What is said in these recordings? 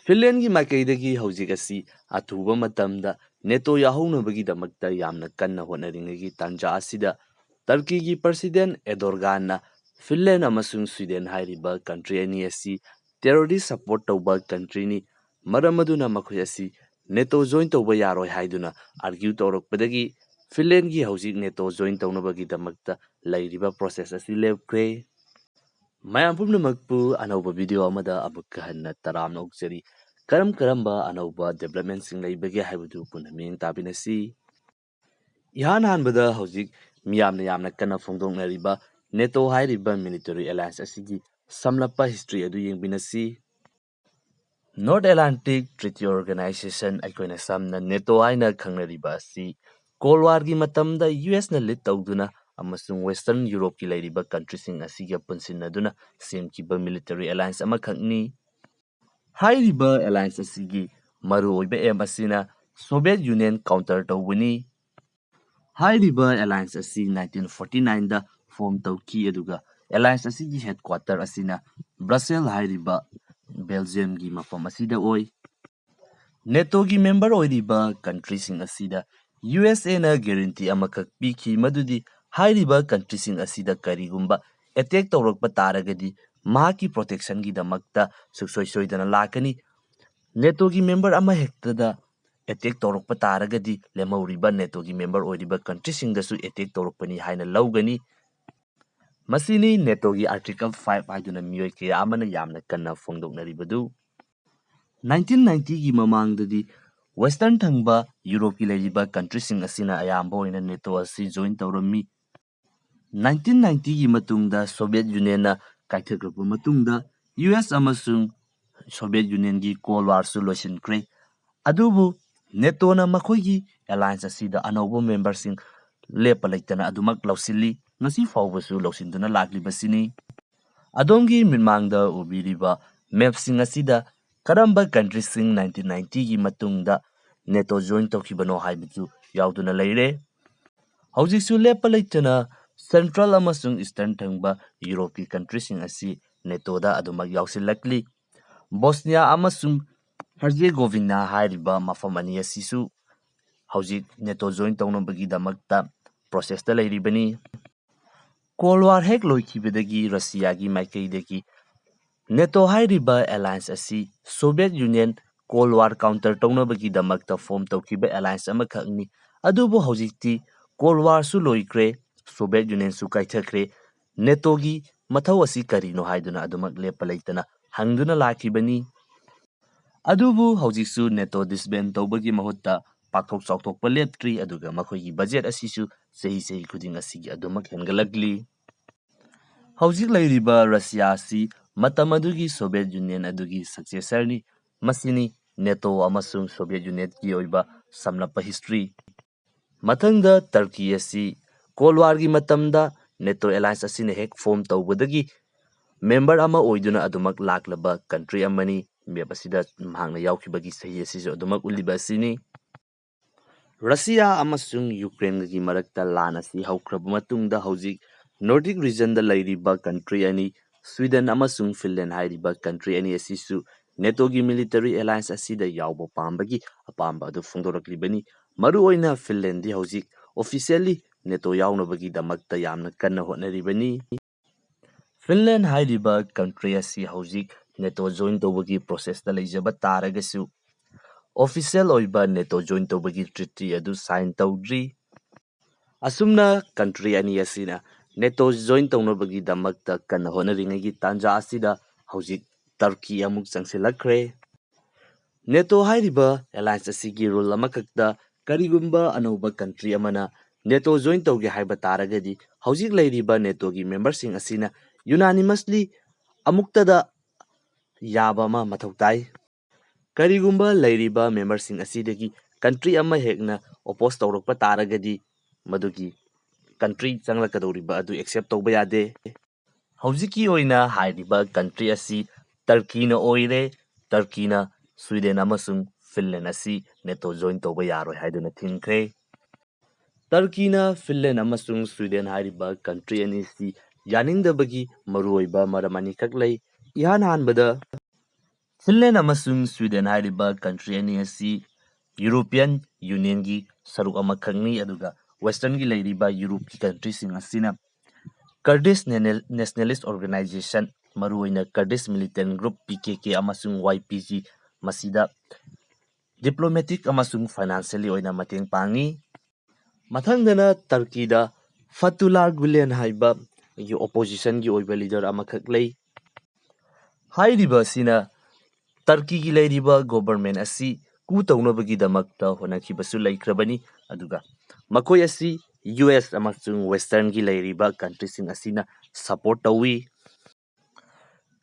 Finland gi maikaidagi hojik asi athuba matamda NATO yahounabagidamakta yamna kanna honaringagi tanja asida Turkey gi President Erdogan Finland amasung Sweden hairiba country ani asi terrorist support tauba country ni maramaduna makhoi asi NATO join tauba yaroi haiduna argue tawrokpadagi Finland gi hojik NATO join taunabagidamakta lairiba process asi lepkre mayam pumnamakpu anauba video amada amukka hanna taramna uksari karamba anauba development sing laibage haibudu punaming tabinasi ihan hanbada hojik miyamna kana fongdongnariba NATO hairiba military alliance asigi samlapa history adu yengbinasi North Atlantic Treaty Organization aikoina samna NATO haina khangnariba asi Cold War gi matamda US na lead tawduna amasung Western Europe ki lairiba countries sing asiga punsinaduna semkiba military alliance amakhakni hairiba alliance asigi maru oiba aim asina Soviet Union counter tawbuni hairiba alliance asi 1949 da form tawki aduga alliance asigi headquarter asina Brussels hairiba Belgium gi mafam asida oi NATO gi member oiriba countries sing asida USA na guarantee amakak piki madudi hairiba countries sing asida karigumba attack tawrakpa taragadi mahaki protection gi damakta suksoisoidana lakani NATO gi member ama hektada attack tawrakpa taragadi lemawriba NATO gi member oiriba countries sing dasu attack tawrakpani haina lawgani masini NATO gi article 5 haiduna miyoi kaya amana yamna kanna fongdoknaribadu 1990 gi mamangdadi Western thangba Europe ki lairiba countries sing asina ayamba oina NATO asi join tawrami 1990 gi matungda Soviet Union na kaithakrapa matungda US amasung Soviet Union gi Cold War su loisinkre adubu NATO na makhoi gi alliance asida anauba member sing lepa laitana adumak lausili ngasi fawbasu lausinduna laklibasini adongi minmangda ubiriba map sing asida karamba country sing 1990 gi matungda NATO join tawkibano haibitu yauduna leire hojiksu lepa laitana Central amasung Eastern thangba Europe country sing asi NATO da adumak yausilakli Bosnia amasung Herzegovina hairiba mafam ani asisu hojik NATO join tawnabagi damakta process ta lairibani Cold War hek loikibadagi Russia gi maikaidagi NATO hairiba alliance asi Soviet Union Cold War counter tawnabagi damakta form tawkiba alliance amakhakni adubu hojikti Cold War su loikre Soviet Union su kaithakre NATO gi mathau asi karino haiduna adumak lepa laitana hangduna lakibani adubu hojiksu NATO disband tawbagi mahutta pathok chawthokpa leptri aduga makhoigi budget asisu sehi khuding asigi adumak hengalagli hojik lairiba Russia asi matam adugi Soviet Union adugi successor ni masini NATO amasung Soviet Union ki oiba samlapa history mathangda Turkey asi Cold War gi matamda NATO alliance asina hek form tawbadagi member ama oiduna adumak laklaba country amani map asida mahangna yaukibagi sahi asisu adumak uliba asini Russia amasung Ukraine gi marakta lan asi haukraba matungda hojik Nordic region da lairiba country ani Sweden amasung Finland hairiba country ani asisu NATO gi military alliance asida yauba pambagi apamba adu fongdoraklibani maru oina Finland di hojik officially NATO yaunabagi damakta yamna kanna hotnaribani Finland hairiba country asi hojik NATO join tawbagi process da leijaba taragasu official oiba NATO join tawbagi treaty adu sign tawdri asumna country ani asina NATO join tawnabagi damakta kanna honaringagi tanja asida hojik Turkey amuk changsilakre NATO hairiba alliance asigi rule amakakta karigumba anauba country amana NATO join tawge haiba taragadi hojik lairiba NATO gi membersing asina unanimously amuktada yaba ma mathautai karigumba lairiba membersing asidagi country ama hekna oppose tawrakpa taragadi madugi country changlakadoriba adu accept tawba yade hojiki oina hairiba country asi Turkey na oire Turkey na Sweden amasung Finland asi NATO join tawba yaroi haiduna thingkre Turkey na Finland amasung Sweden hairiba country ani si yaningdabagi maruoiba maramani kaklai ihan hanbada Finland amasung Sweden hariba country ani asi European Union gi saruk amakangni aduga Western gi leiriba Europe ki country sing asina Kurdish Nationalist Organization maruoina Kurdish Militant Group PKK amasung YPG masida diplomatic amasung financially oina mateng pangi mathangdana Turkey da Fethullah Gulen haiba gi opposition gi oiba leader amakak lei hairiba sina Turkey gi leiriba government asi ku taunabagi damakta honakibasu laikrabani aduga makoi asi US amasung Western gi leiriba country sing asina support tawi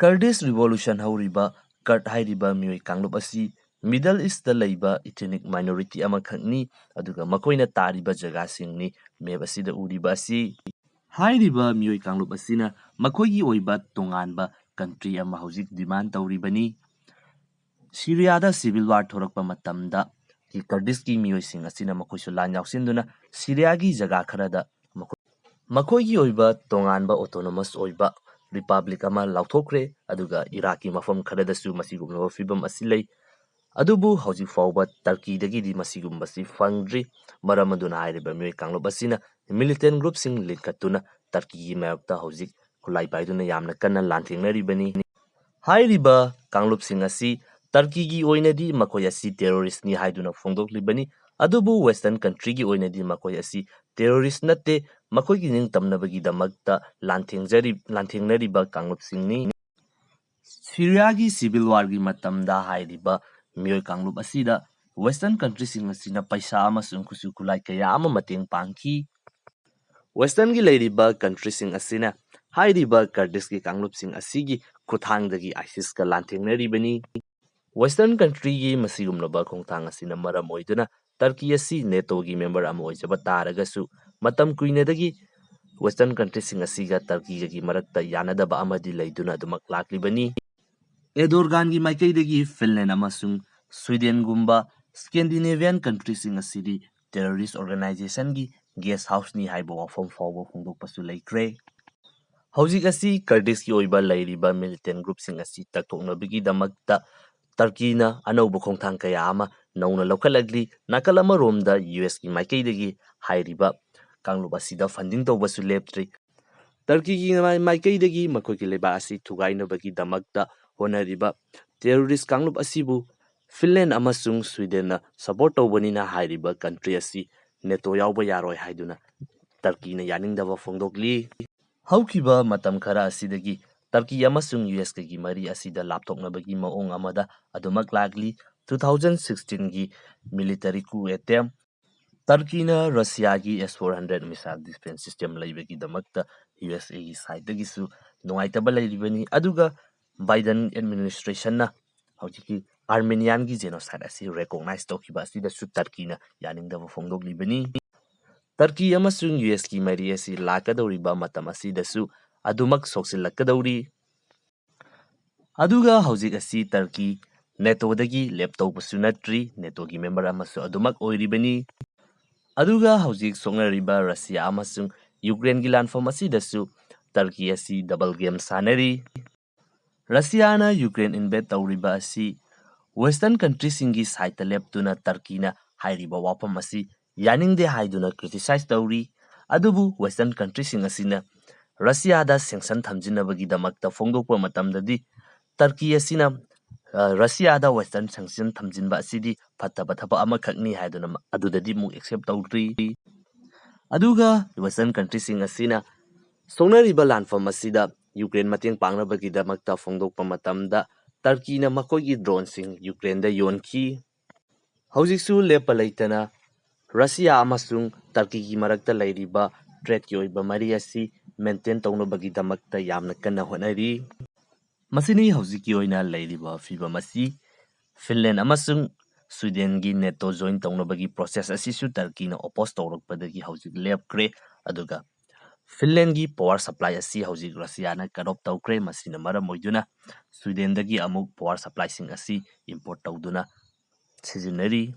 Kurdish revolution hauriba Kurd hairiba mioi kanglup asi Middle East da leiba ethnic minority amakhakni aduga makoina tariba jaga singni map asida uriba asi hairiba mioi kanglup asina makoigi oiba tonganba country ama hojik demand tauribani Syria da civil war thorakpa matamda ki Kurdish ki mioi sing asina makoisu lan yausinduna Syria gi jaga kharada makoigi oiba tonganba autonomous oiba republic ama lauthokre aduga Iraqi mafam kharadasu masigumna fibam asilei adubu hojik fawba Turkey dagi di masigumbasi fangdri maramaduna hairiba mioi kanglup asina militant group sing linkatuna Turkey gi mayokta hojik khulai paiduna yamna kanna lanthengnaribani hairiba kanglup sing asi Turkey gi oinadi makoi asi terrorist ni haiduna fongdoklibani adubu western country gi oinadi makoi asi terrorist natte makoi gi ning tamnabagi damakta lanthengnariba kanglup singni Syria gi civil war gi matamda hairiba mioi kanglup asida western country sing asina paisa amasung kusu kulai kaya ama mateng pangki Western gi leiriba country sing asina hairiba Kurdish gi kanglup sing asigi khuthangdagi ISIS ka lanthengnaribani Western country gi masigumlaba khongthang asina maram oiduna Turkey asi NATO gi member ama oijaba taragasu matam kuinadagi Western country sing asiga Turkey gi marakta yanadaba amadi leiduna adumak laklibani Erdogan gi maikaidagi Finland amasung Sweden gumba Scandinavian country sing asidi terrorist organization gi guest house ni haibo wafam fawbo phongdokpasu laikre hojik asi Kurdish ki oiba leiriba militant group sing asi taktoknabagi damakta Turkey na anauba khongthang kaya ama nauna laukalagli nakal amaromda US ki maikaidagi hairiba kanglup asida funding tawbasu leptri Turkey gi maikaidagi makoiki leba asi thugainabagi damakta honariba terrorist kanglup asibu Finland amasung Sweden na support tawbanina hairiba country asi NATO Yaoba yaroi haiduna Turkey na yaningdaba fongdokli haukiba matam khara asidagi Turkey amasung US gi mari asida laptoknabagi maong amada adumak lagli 2016 gi military coup attempt Turkey na Russia gi S-400 missile defense system leibagi damakta USA gi side dagisu nungaitaba leiribani aduga Biden administration na hojiki Armenian gi genocide asi recognize tokiba asida su Turkey na yaningdaba fongdoklibani Turkey amasung US gi mari asi lakadoriba matam asidasu adumak soksilakadauri aduga hojik asi Turkey NATO dagi leptaubasu natri NATO gi member amasu adumak oiribani aduga hojik soknariba Russia amasung Ukraine gi lanfam asidasu Turkey asi double game sanari Russia na Ukraine invade tauriba asi Western countries singi side leptuna Turkey na hairiba wafam asi yaningde haiduna criticize tauri adubu Western countries sing asina Russia da sanction thamjinabagi damakta fongdokpa matamdadi Turkey asina Russia da Western sanction thamjinba asidi phattaba thaba amakhakni haiduna adudadi mu accept tauri aduga Western countries sing asina sonariba lanfam asida Ukraine mateng pangnabagi damakta fongdokpa matamda Turkey na makoigi drone sing Ukraine da yonki hojiksu lepa leitana Russia amasung Turkey gi marakta leiriba trade ki oiba mari asi maintain taunabagi damakta yamna kanna honari masini hojiki oina leiriba fibam asi Finland amasung Sweden gi NATO join taunabagi process asisu Turkey na oppose tawrakpadagi hojik lepkre aduga Finland gi power supply asi hojik Russia na cut off tawkre masina maram oiduna Sweden dagi amuk power supply sing asi import tawduna sizinari